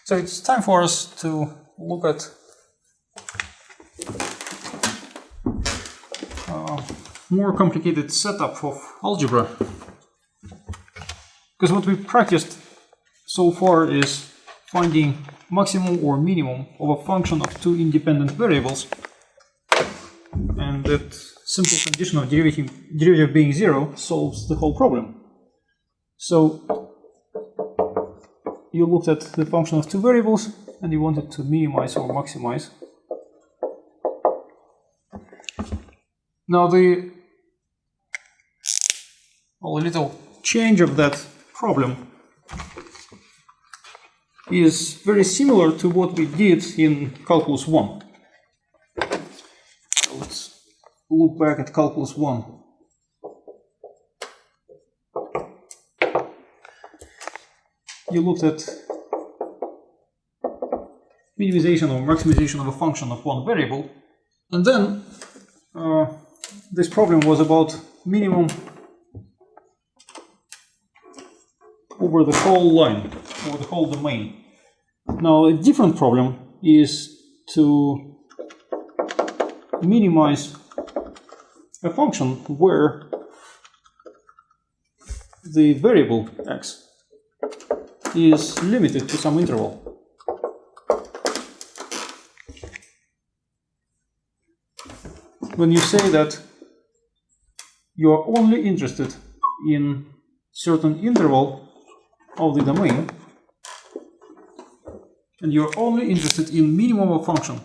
So it's time for us to look at more complicated setup of algebra. Because what we practiced so far is finding maximum or minimum of a function of two independent variables, and that simple condition of derivative being zero solves the whole problem. So you looked at the function of two variables and you wanted to minimize or maximize. Now the little change of that problem is very similar to what we did in calculus 1. So let's look back at calculus 1. You looked at minimization or maximization of a function of one variable, and then this problem was about minimum over the whole line, or the whole domain. Now, a different problem is to minimize a function where the variable x is limited to some interval. When you say that you are only interested in certain interval of the domain, and you're only interested in minimum of function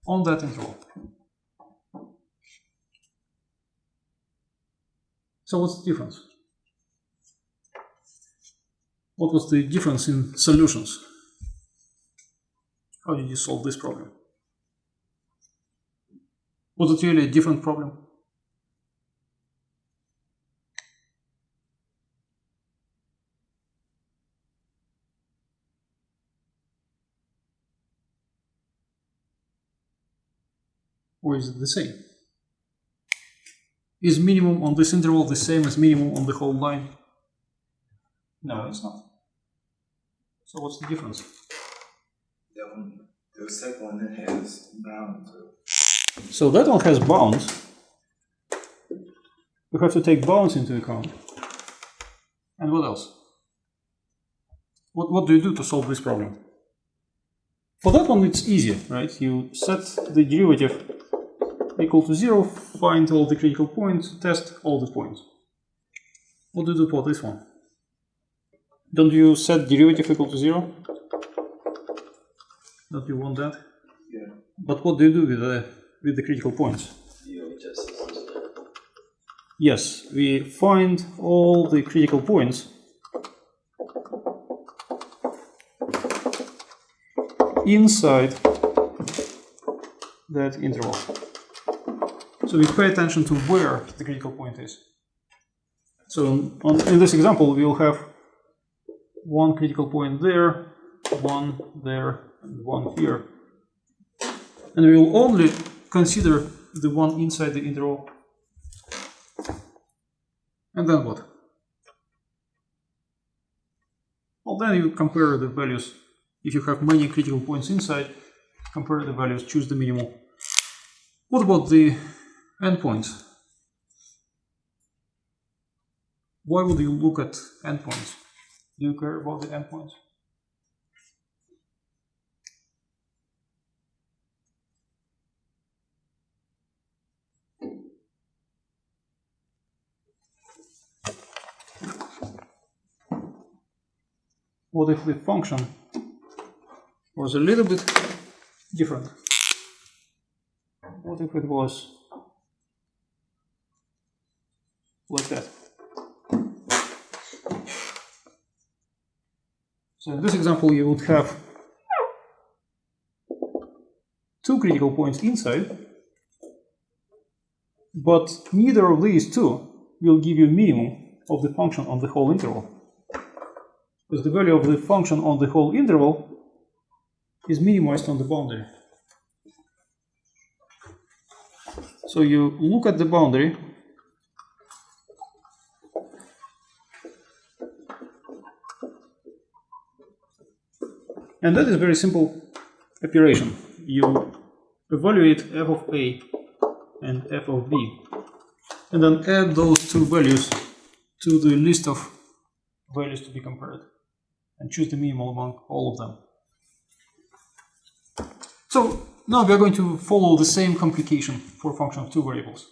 on that interval. So what's the difference? What was the difference in solutions? How did you solve this problem? Was it really a different problem? Or is it the same? Is minimum on this interval the same as minimum on the whole line? No, it's not. So what's the difference? The second one has bounds. So that one has bounds. We have to take bounds into account. And what else? What do you do to solve this problem? For that one it's easier, right? You set the derivative equal to 0, find all the critical points, test all the points. What do you do for this one? Don't you set derivative equal to 0? Don't you want that? Yeah. But what do you do with the critical points? Yes, we find all the critical points inside that interval. So we pay attention to where the critical point is. So in this example, we will have one critical point there, one there, and one here. And we will only consider the one inside the interval. And then what? Well, then you compare the values. If you have many critical points inside, compare the values, choose the minimum. What about the endpoints? Why would you look at endpoints? Do you care about the endpoints? What if the function was a little bit different? What if it was like that? So in this example, you would have two critical points inside, but neither of these two will give you minimum of the function on the whole interval. Because the value of the function on the whole interval is minimized on the boundary. So you look at the boundary, And that is a very simple operation. You evaluate f of a and f of b, and then add those two values to the list of values to be compared, and choose the minimal among all of them. So now we are going to follow the same complication for a function of two variables.